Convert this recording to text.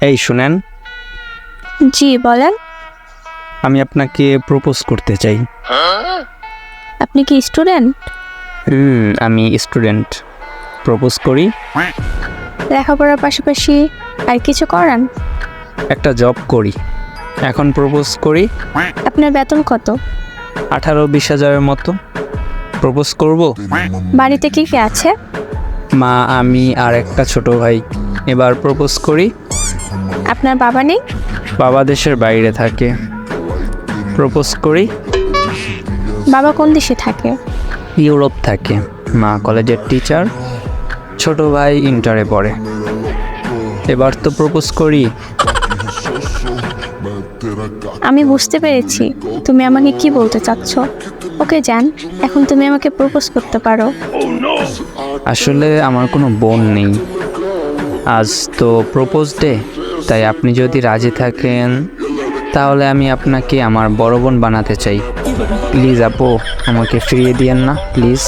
এই শুনেন, জি বলেন। আমি আপনাকে প্রপোজ করতে চাই। আপনি কি স্টুডেন্ট? আমি স্টুডেন্ট। প্রপোজ করি। লেখাপড়ার পাশাপাশি আর কিছু করেন? একটা জব করি। এখন প্রপোজ করি। আপনার বেতন কত? 18-20 হাজারের মতো। প্রপোজ করব। বাড়িতে কি কি আছে? মা, আমি আর একটা ছোট ভাই। এবার প্রপোজ করি। আপনার বাবা নেই? বাবা দেশের বাইরে থাকে। প্রপোজ করি। বাবা কোন দেশে থাকে? ইউরোপ থাকে। মা কলেজের টিচার। ছোট ভাই ইন্টারে পড়ে। এবার তো প্রপোজ করি। আমি বুঝতে পেরেছি তুমি আমাকে কি বলতে চাচ্ছ। ওকে জান, এখন তুমি আমাকে প্রপোজ করতে পারো। আসলে আমার কোনো বোন নেই। আজ তো প্রপোজ ডে, তাই আপনি যদি রাজি থাকেন তাহলে আমি আপনাকে আমার বড় বোন বানাতে চাই। প্লিজ আপু, আমাকে ফিরিয়ে দিয়েন না প্লিজ।